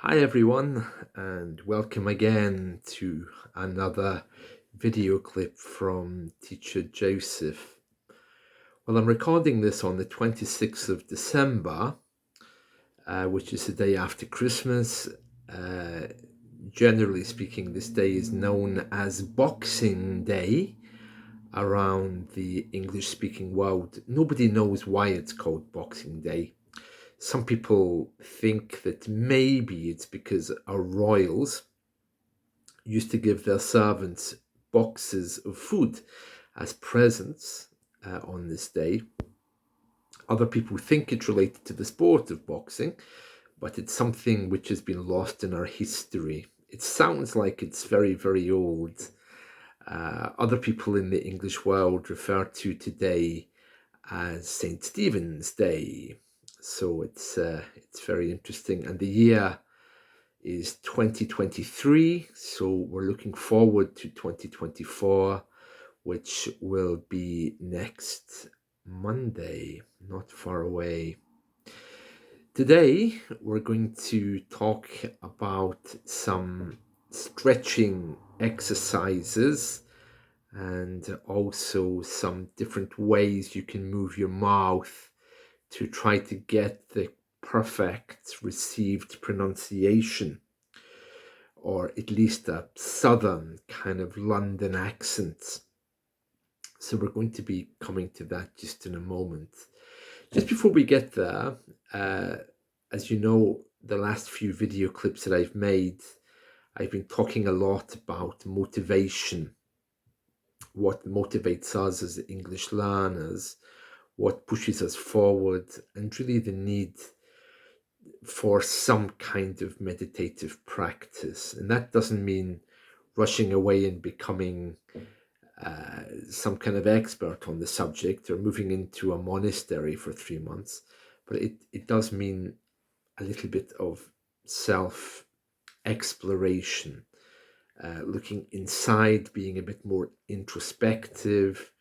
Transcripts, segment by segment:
Hi everyone, and welcome again to another video clip from Teacher Joseph. Well, I'm recording this on the 26th of December, which is the day after Christmas. Uh, Generally speaking, this day is known as Boxing Day around the English-speaking world. Nobody knows why it's called Boxing Day. Some people think that maybe it's because our royals used to give their servants boxes of food as presents on this day. Other people think it's related to the sport of boxing, but it's something which has been lost in our history. It sounds like it's very, very old. Other people in the English world refer to today as St. Stephen's Day. So it's very interesting. And the year is 2023, so we're looking forward to 2024, which will be next Monday, not far away. Today we're going to talk about some stretching exercises and also some different ways you can move your mouth to try to get the perfect received pronunciation, or at least a southern kind of London accent. So we're going to be coming to that just in a moment. Just before we get there, as you know, the last few video clips that I've made, I've been talking a lot about motivation, what motivates us as English learners, what pushes us forward, and really the need for some kind of meditative practice. And that doesn't mean rushing away and becoming some kind of expert on the subject or moving into a monastery for 3 months, but it does mean a little bit of self exploration, looking inside, being a bit more introspective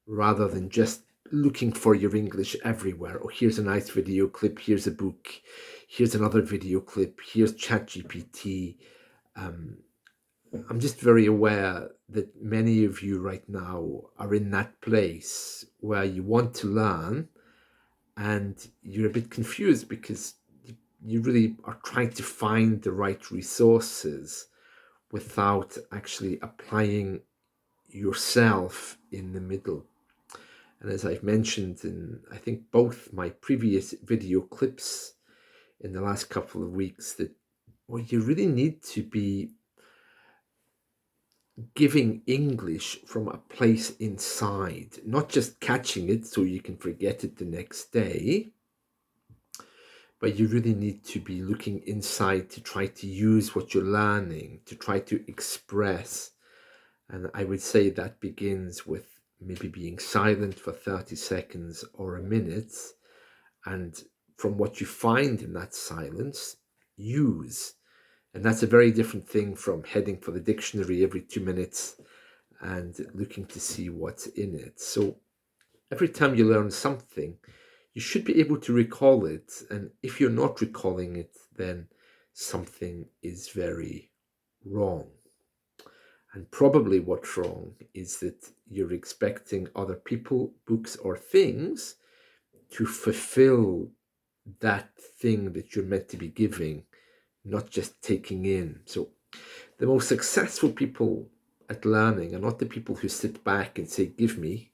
rather than just looking for your English everywhere. Oh, here's a nice video clip, here's a book, here's another video clip, here's ChatGPT. I'm just very aware that many of you right now are in that place where you want to learn and you're a bit confused because you really are trying to find the right resources without actually applying yourself in the middle. And as I've mentioned in, I think, both my previous video clips in the last couple of weeks, that you really need to be giving English from a place inside, not just catching it so you can forget it the next day, but you really need to be looking inside to try to use what you're learning, to try to express. And I would say that begins with maybe being silent for 30 seconds or a minute, and from what you find in that silence, use. And that's a very different thing from heading for the dictionary every 2 minutes and looking to see what's in it. So every time you learn something, you should be able to recall it. And if you're not recalling it, then something is very wrong. And probably what's wrong is that you're expecting other people, books, or things to fulfill that thing that you're meant to be giving, not just taking in. So the most successful people at learning are not the people who sit back and say, give me.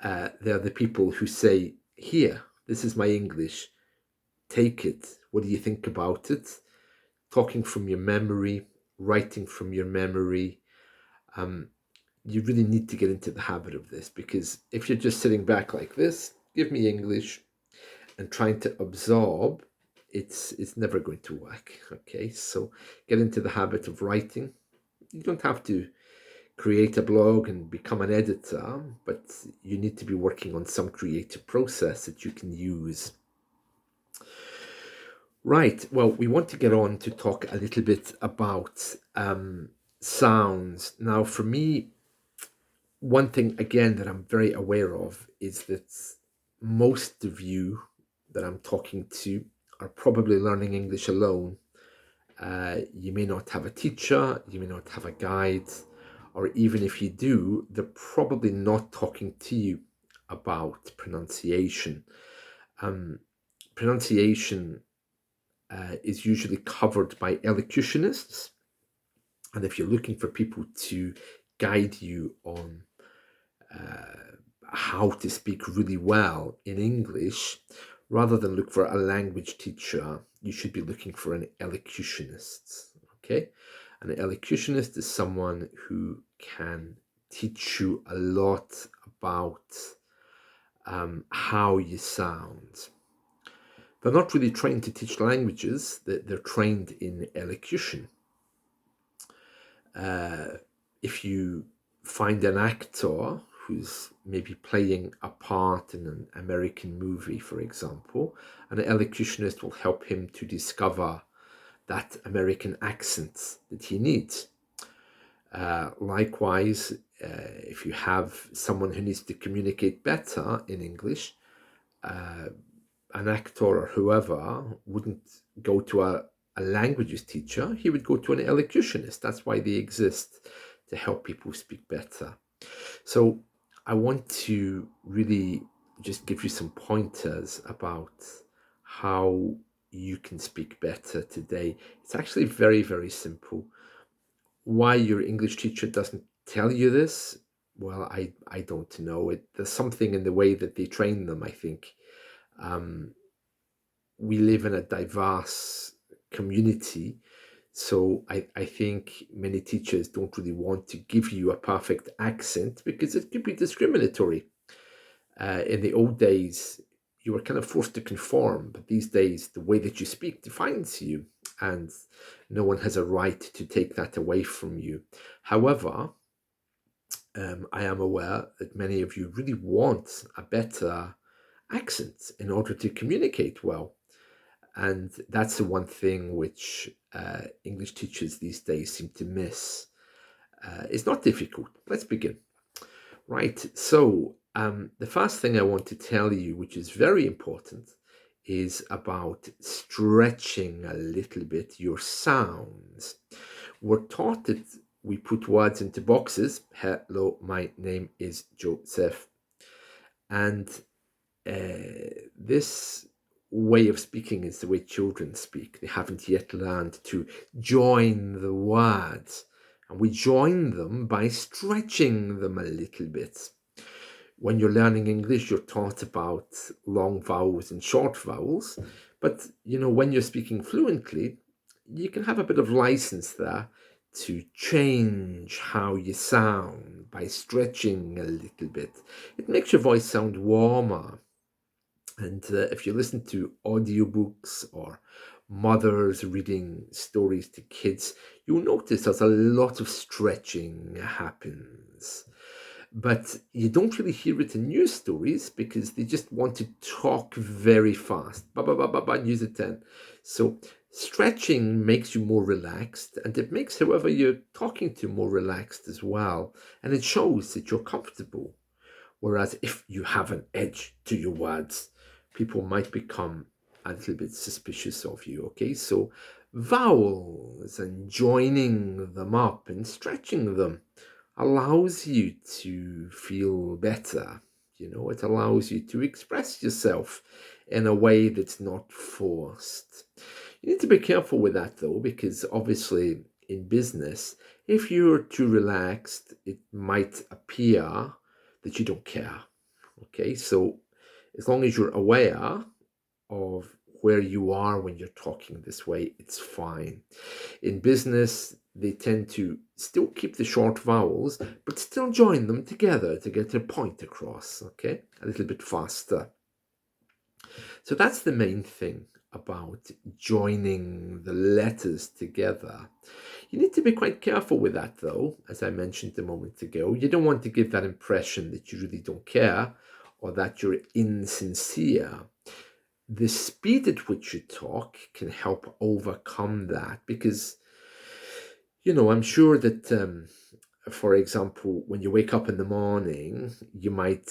They're the people who say, here, this is my English, take it. What do you think about it? Talking from your memory, writing from your memory. You really need to get into the habit of this, because if you're just sitting back like this, give me English, and trying to absorb, it's never going to work. Okay, so get into the habit of writing. You don't have to create a blog and become an editor, but you need to be working on some creative process that you can use. Right, well, we want to get on to talk a little bit about sounds. Now, for me, one thing, again, that I'm very aware of is that most of you that I'm talking to are probably learning English alone, You may not have a teacher, you may not have a guide, or even if you do, they're probably not talking to you about pronunciation. Um, Pronunciation is usually covered by elocutionists, and if you're looking for people to guide you on how to speak really well in English, rather than look for a language teacher, you should be looking for an elocutionist. Okay? An elocutionist is someone who can teach you a lot about how you sound. They're not really trained to teach languages, they're trained in elocution. If you find an actor who's maybe playing a part in an American movie, for example, an elocutionist will help him to discover that American accent that he needs. Likewise, if you have someone who needs to communicate better in English, an actor or whoever wouldn't go to a languages teacher, he would go to an elocutionist. That's why they exist, to help people speak better. So I want to really just give you some pointers about how you can speak better today. It's actually very, very simple. Why your English teacher doesn't tell you this, well, I don't know. There's something in the way that they train them, I think. We live in a diverse community, so I think many teachers don't really want to give you a perfect accent because it could be discriminatory. In the old days, you were kind of forced to conform, but these days, the way that you speak defines you, and no one has a right to take that away from you. However, I am aware that many of you really want a better accent in order to communicate well. And that's the one thing which English teachers these days seem to miss. It's not difficult. Let's begin. Right. So, the first thing I want to tell you, which is very important, is about stretching a little bit your sounds. We're taught that we put words into boxes. Hello, my name is Joseph. And this way of speaking is the way children speak. They haven't yet learned to join the words. And we join them by stretching them a little bit. When you're learning English, you're taught about long vowels and short vowels. But, when you're speaking fluently, you can have a bit of license there to change how you sound by stretching a little bit. It makes your voice sound warmer. And if you listen to audiobooks or mothers reading stories to kids, you'll notice there's a lot of stretching happens. But you don't really hear it in news stories because they just want to talk very fast. Ba ba ba ba ba, news at 10. So stretching makes you more relaxed, and it makes whoever you're talking to more relaxed as well. And it shows that you're comfortable. Whereas if you have an edge to your words, people might become a little bit suspicious of you. Okay, so vowels and joining them up and stretching them allows you to feel better. It allows you to express yourself in a way that's not forced. You need to be careful with that though, because obviously in business, if you're too relaxed, it might appear that you don't care. Okay, so as long as you're aware of where you are when you're talking this way, it's fine. In business, they tend to still keep the short vowels, but still join them together to get their point across, okay? A little bit faster. So that's the main thing about joining the letters together. You need to be quite careful with that, though, as I mentioned a moment ago. You don't want to give that impression that you really don't care or that you're insincere. The speed at which you talk can help overcome that because, I'm sure that, for example, when you wake up in the morning, you might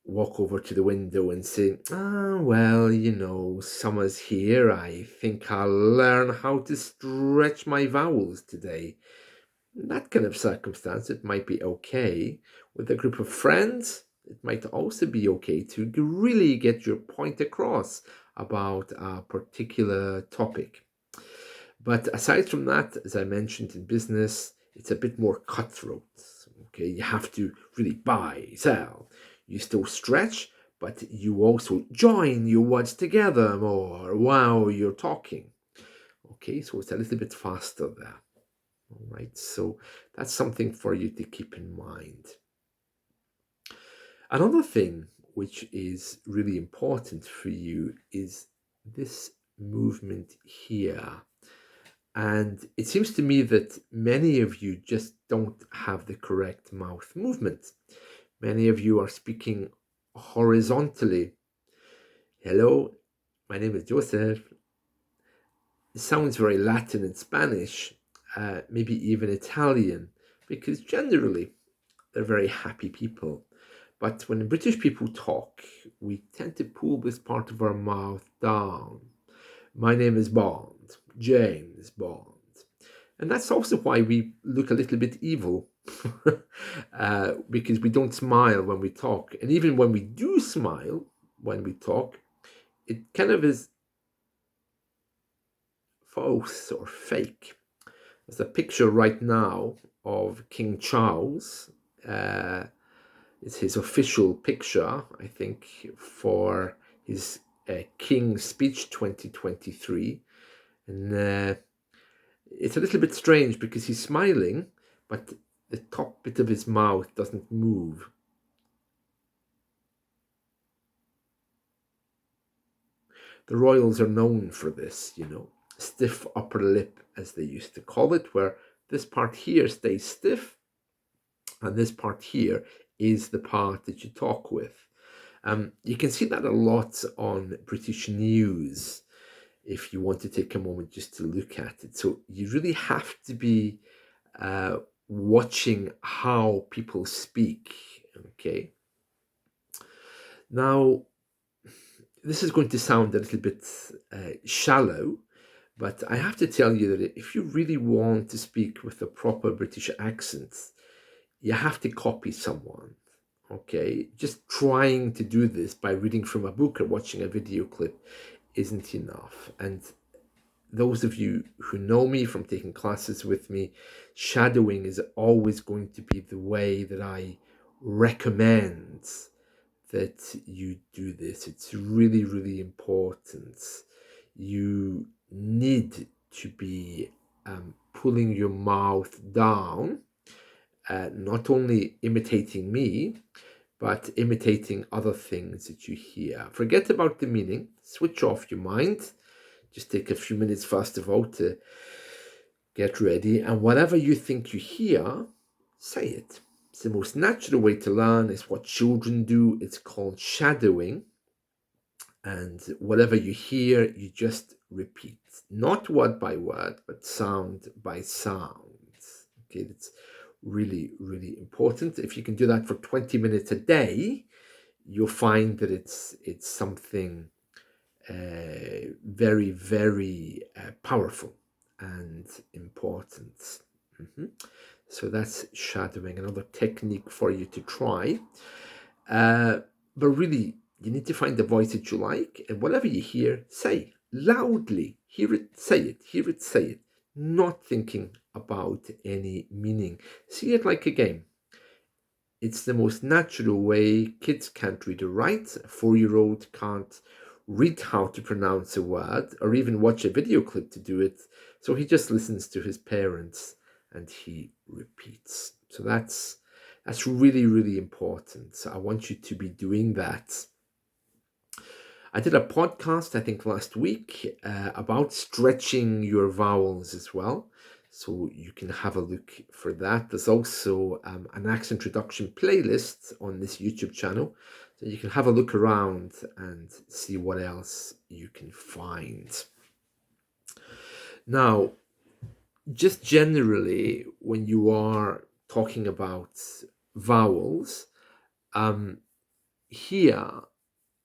walk over to the window and say, well, summer's here. I think I'll learn how to stretch my vowels today. In that kind of circumstance, it might be okay. With a group of friends, it might also be okay to really get your point across about a particular topic. But aside from that, as I mentioned in business, it's a bit more cutthroat. Okay, you have to really buy, sell. You still stretch, but you also join your words together more while you're talking. Okay, so it's a little bit faster there. All right, so that's something for you to keep in mind. Another thing which is really important for you is this movement here. And it seems to me that many of you just don't have the correct mouth movement. Many of you are speaking horizontally. Hello, my name is Joseph. It sounds very Latin and Spanish, maybe even Italian, because generally they're very happy people. But when British people talk, we tend to pull this part of our mouth down. My name is Bond, James Bond. And that's also why we look a little bit evil, because we don't smile when we talk. And even when we do smile when we talk, it kind of is false or fake. There's a picture right now of King Charles. It's his official picture, I think, for his King's Speech 2023. And it's a little bit strange because he's smiling, but the top bit of his mouth doesn't move. The royals are known for this, stiff upper lip, as they used to call it, where this part here stays stiff and this part here is the part that you talk with. You can see that a lot on British news if you want to take a moment just to look at it. So you really have to be watching how people speak, okay? Now, this is going to sound a little bit shallow, but I have to tell you that if you really want to speak with a proper British accent, you have to copy someone, okay? Just trying to do this by reading from a book or watching a video clip isn't enough. And those of you who know me from taking classes with me, shadowing is always going to be the way that I recommend that you do this. It's really, really important. You need to be pulling your mouth down, not only imitating me, but imitating other things that you hear. Forget about the meaning, switch off your mind. Just take a few minutes first of all to get ready, and whatever you think you hear, say it. It's the most natural way to learn. It's what children do. It's called shadowing. And whatever you hear, you just repeat. Not word by word, but sound by sound. Okay, that's really, really important. If you can do that for 20 minutes a day, you'll find that it's something very, very powerful and important. So that's shadowing, another technique for you to try. But really, you need to find the voice that you like, and whatever you hear, say loudly. Hear it, say it, hear it, say it. Not thinking about any meaning. See it like a game. It's the most natural way. Kids can't read or write. A 4-year-old can't read how to pronounce a word or even watch a video clip to do it. So he just listens to his parents and he repeats. So that's really, really important. So I want you to be doing that. I did a podcast, I think last week, about stretching your vowels as well. So you can have a look for that. There's also an accent reduction playlist on this YouTube channel. So you can have a look around and see what else you can find. Now, just generally, when you are talking about vowels, here,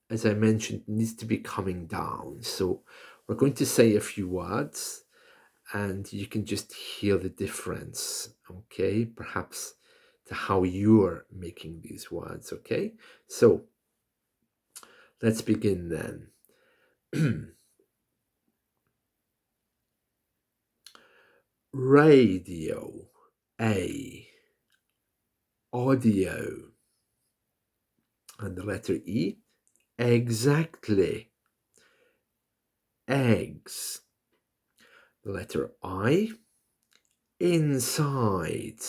as I mentioned, needs to be coming down. So we're going to say a few words and you can just hear the difference, okay? Perhaps to how you're making these words, okay? So let's begin then. Radio, A. Audio, and the letter E. Exactly. Eggs. The letter I. Inside.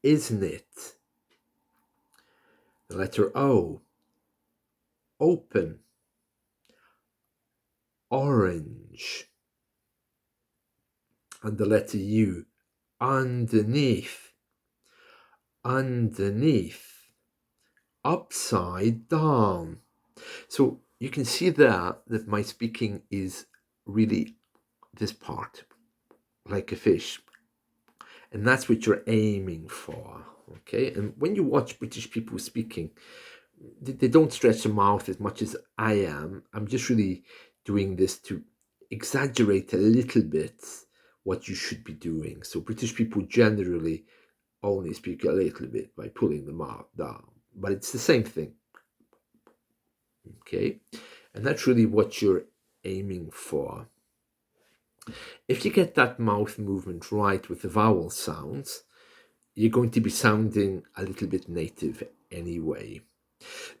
Isn't it? The letter O. Open. Orange. And the letter U. Underneath. Underneath. Upside down. So you can see there that my speaking is really this part, like a fish. And that's what you're aiming for, okay? And when you watch British people speaking, they don't stretch their mouth as much as I am. I'm just really doing this to exaggerate a little bit what you should be doing. So British people generally only speak a little bit by pulling the mouth down, but it's the same thing, okay? And that's really what you're aiming for. If you get that mouth movement right with the vowel sounds, you're going to be sounding a little bit native anyway.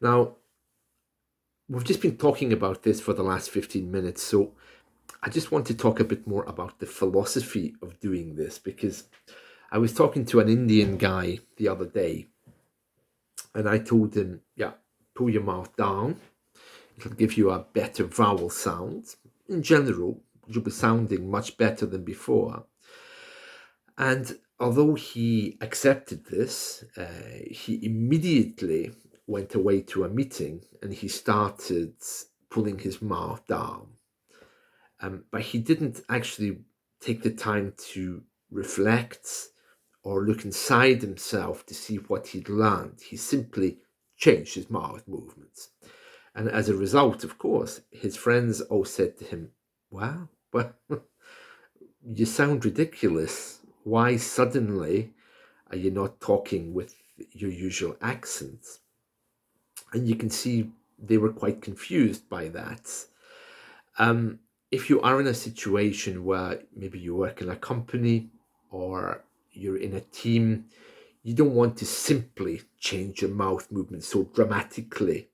Now, we've just been talking about this for the last 15 minutes, so I just want to talk a bit more about the philosophy of doing this, because I was talking to an Indian guy the other day, and I told him, yeah, pull your mouth down. It'll give you a better vowel sound. In general, you'll be sounding much better than before. And although he accepted this, he immediately went away to a meeting and he started pulling his mouth down. But he didn't actually take the time to reflect or look inside himself to see what he'd learned. He simply changed his mouth movements. And as a result, of course, his friends all said to him, "Wow, well, you sound ridiculous. Why suddenly are you not talking with your usual accent?" And you can see they were quite confused by that. If you are in a situation where maybe you work in a company or you're in a team, you don't want to simply change your mouth movement so dramatically.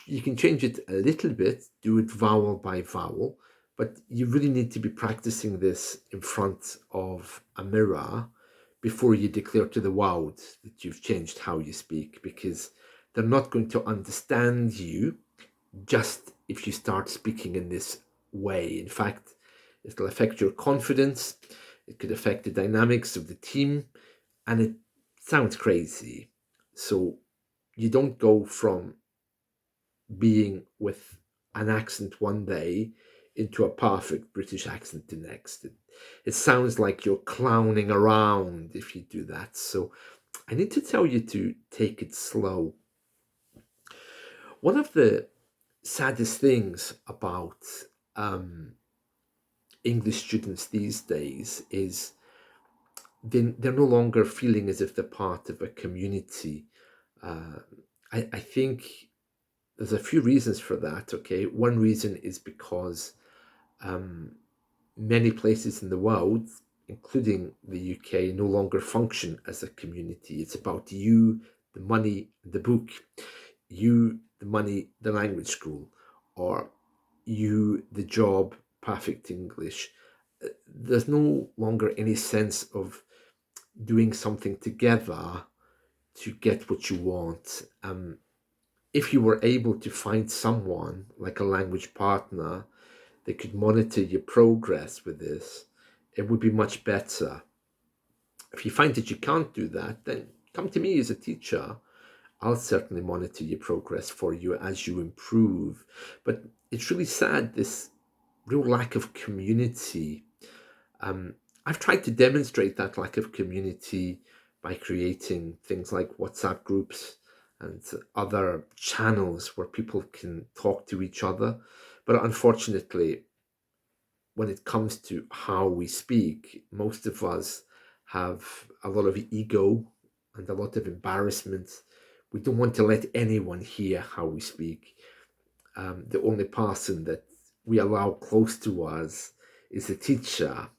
You can change it a little bit, do it vowel by vowel, but you really need to be practicing this in front of a mirror before you declare to the world that you've changed how you speak, because they're not going to understand you just if you start speaking in this way. In fact, it'll affect your confidence, it could affect the dynamics of the team, and it sounds crazy. So you don't go from being with an accent one day into a perfect British accent the next. It sounds like you're clowning around if you do that. So I need to tell you to take it slow. One of the saddest things about English students these days is they're no longer feeling as if they're part of a community. Uh, I think there's a few reasons for that, okay? One reason is because many places in the world, including the UK, no longer function as a community. It's about you, the money, the book, you, the money, the language school, or you, the job, perfect English. There's no longer any sense of doing something together to get what you want. If you were able to find someone like a language partner that could monitor your progress with this, it would be much better. If you find that you can't do that, then come to me as a teacher. I'll certainly monitor your progress for you as you improve. But it's really sad, this real lack of community. I've tried to demonstrate that lack of community by creating things like WhatsApp groups and other channels where people can talk to each other. But unfortunately, when it comes to how we speak, most of us have a lot of ego and a lot of embarrassment. We don't want to let anyone hear how we speak. The only person that we allow close to us is the teacher,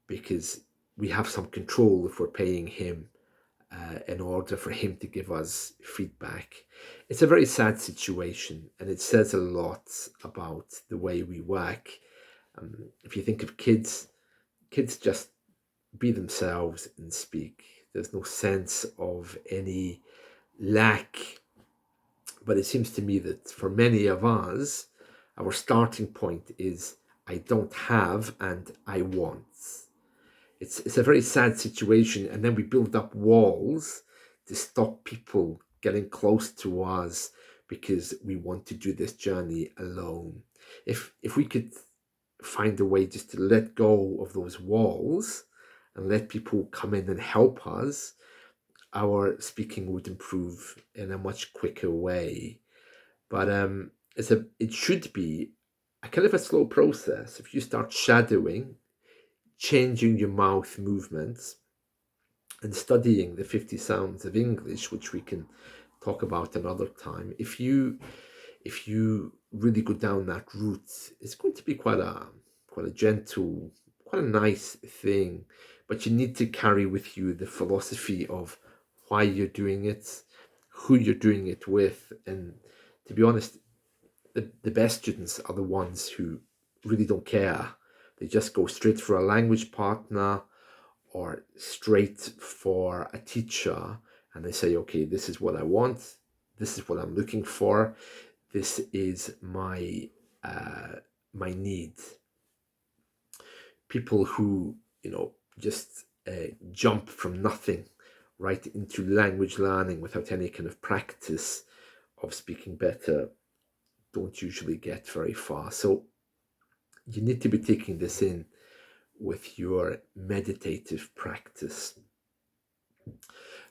because we have some control if we're paying him in order for him to give us feedback. It's a very sad situation, and it says a lot about the way we work. If you think of kids, kids just be themselves and speak. There's no sense of any lack. But it seems to me that for many of us, our starting point is I don't have and I want. It's a very sad situation, and then we build up walls to stop people getting close to us because we want to do this journey alone. If we could find a way just to let go of those walls and let people come in and help us, our speaking would improve in a much quicker way. But it should be a kind of a slow process. If you start shadowing, changing your mouth movements, and studying the 50 sounds of English, which we can talk about another time, if you really go down that route, it's going to be quite a gentle, quite a nice thing. But you need to carry with you the philosophy of why you're doing it, who you're doing it with, and to be honest, the best students are the ones who really don't care. They just go straight for a language partner or straight for a teacher, and they say, okay, this is what I want, this is what I'm looking for, this is my need. People who just jump from nothing right into language learning without any kind of practice of speaking better don't usually get very far. So you need to be taking this in with your meditative practice.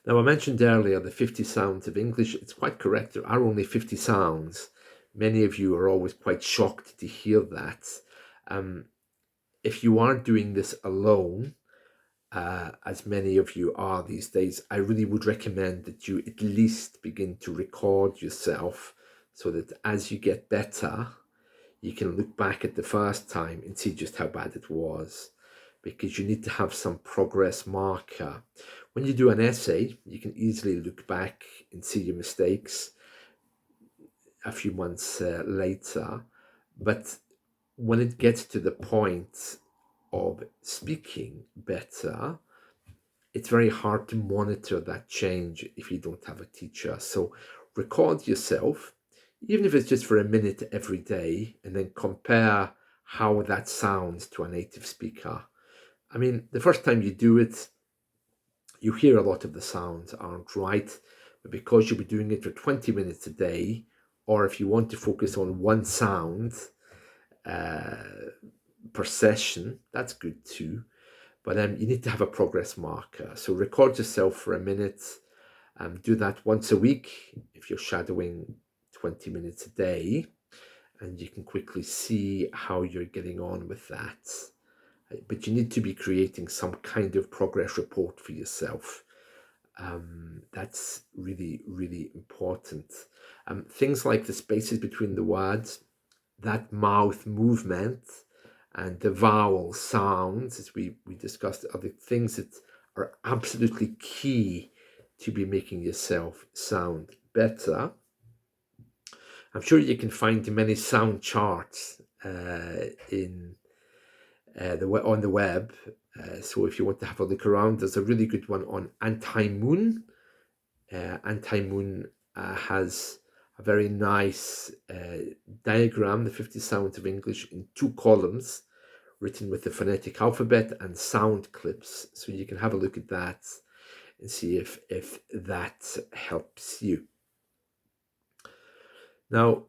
Now, I mentioned earlier the 50 sounds of English. It's quite correct. There are only 50 sounds. Many of you are always quite shocked to hear that. If you aren't doing this alone, as many of you are these days, I really would recommend that you at least begin to record yourself so that as you get better, you can look back at the first time and see just how bad it was, because you need to have some progress marker. When you do an essay, you can easily look back and see your mistakes a few months later. But when it gets to the point of speaking better, it's very hard to monitor that change if you don't have a teacher. So record yourself, even if it's just for a minute every day, and then compare how that sounds to a native speaker. I mean, the first time you do it, you hear a lot of the sounds aren't right, but because you'll be doing it for 20 minutes a day, or if you want to focus on one sound per session, that's good too. But you need to have a progress marker. So record yourself for a minute. Do that once a week if you're shadowing 20 minutes a day, and you can quickly see how you're getting on with that. But you need to be creating some kind of progress report for yourself. That's really, really important. Things like the spaces between the words, that mouth movement, and the vowel sounds, as we discussed, are the things that are absolutely key to be making yourself sound better. I'm sure you can find many sound charts on the web. So if you want to have a look around, there's a really good one on Anti-Moon. Anti-Moon has a very nice diagram, the 50 sounds of English, in 2 columns, written with the phonetic alphabet and sound clips. So you can have a look at that and see if that helps you. Now,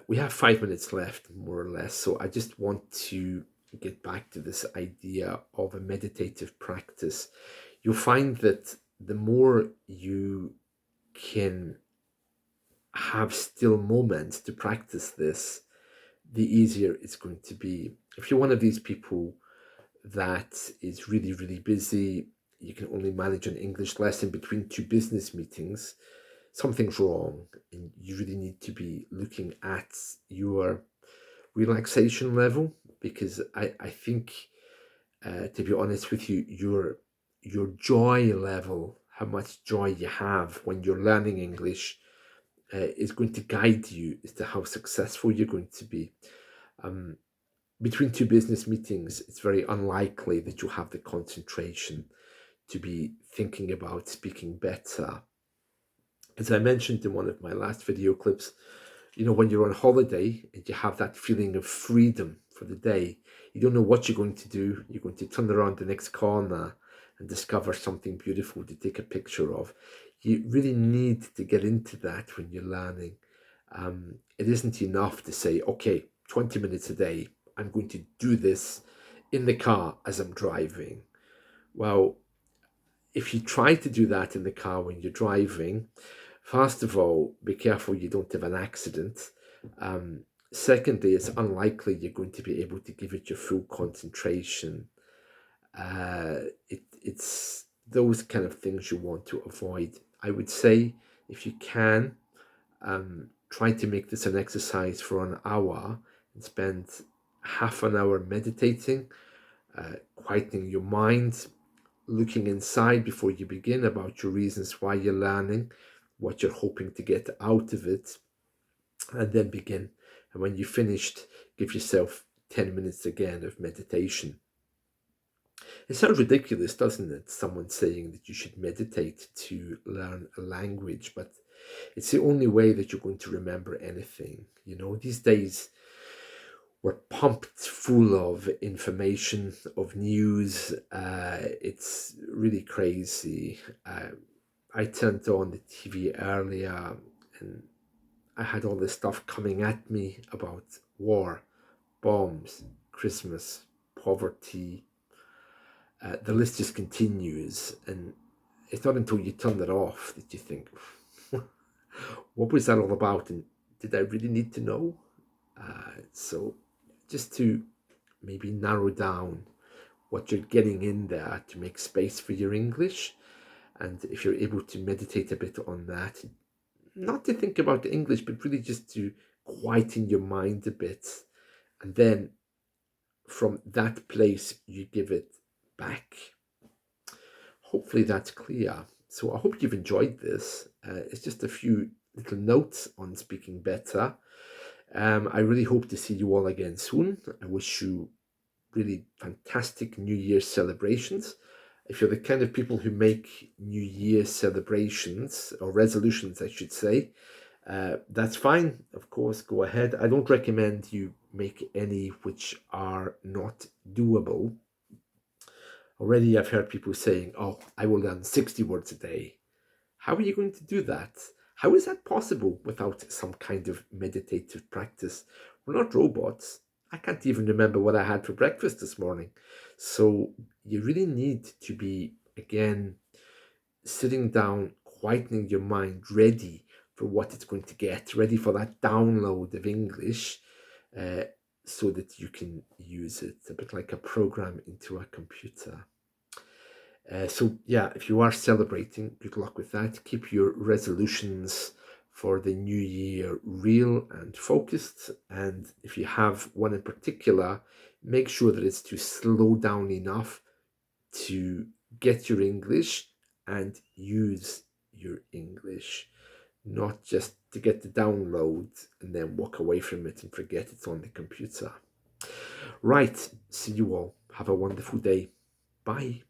we have 5 minutes left, more or less, so I just want to get back to this idea of a meditative practice. You'll find that the more you can have still moments to practice this, the easier it's going to be. If you're one of these people that is really, really busy, you can only manage an English lesson between two business meetings, something's wrong, and you really need to be looking at your relaxation level, because I think, to be honest with you, your joy level, how much joy you have when you're learning English, is going to guide you as to how successful you're going to be. Um, Between two business meetings, it's very unlikely that you have the concentration to be thinking about speaking better. As I mentioned in one of my last video clips, when you're on holiday and you have that feeling of freedom for the day, you don't know what you're going to do. You're going to turn around the next corner and discover something beautiful to take a picture of. You really need to get into that when you're learning. It isn't enough to say, okay, 20 minutes a day, I'm going to do this in the car as I'm driving. Well, if you try to do that in the car when you're driving, first of all, be careful you don't have an accident. Secondly, it's unlikely you're going to be able to give it your full concentration. It's those kind of things you want to avoid. I would say, if you can, try to make this an exercise for an hour and spend half an hour meditating, quietening your mind, looking inside before you begin about your reasons why you're learning, what you're hoping to get out of it, and then begin. And when you're finished, give yourself 10 minutes again of meditation. It sounds ridiculous, doesn't it? Someone saying that you should meditate to learn a language, but it's the only way that you're going to remember anything. These days we're pumped full of information, of news. It's really crazy. I turned on the TV earlier and I had all this stuff coming at me about war, bombs, Christmas, poverty. The list just continues, and it's not until you turn it off that you think, what was that all about, and did I really need to know? So just to maybe narrow down what you're getting in there to make space for your English, and if you're able to meditate a bit on that, not to think about the English, but really just to quieten your mind a bit, and then from that place you give it back. Hopefully that's clear. So I hope you've enjoyed this. It's just a few little notes on speaking better. I really hope to see you all again soon. I wish you really fantastic New Year's celebrations. If you're the kind of people who make New Year's celebrations, or resolutions, I should say, that's fine. Of course, go ahead. I don't recommend you make any which are not doable. Already I've heard people saying, oh, I will learn 60 words a day. How are you going to do that? How is that possible without some kind of meditative practice? We're not robots. I can't even remember what I had for breakfast this morning. So you really need to be, again, sitting down, quietening your mind, ready for what it's going to get, ready for that download of English, so that you can use it, a bit like a program into a computer. So yeah, if you are celebrating, good luck with that. Keep your resolutions for the new year real and focused. And if you have one in particular, make sure that it's to slow down enough to get your English and use your English, not just to get the download and then walk away from it and forget it's on the computer. Right, see you all. Have a wonderful day. Bye.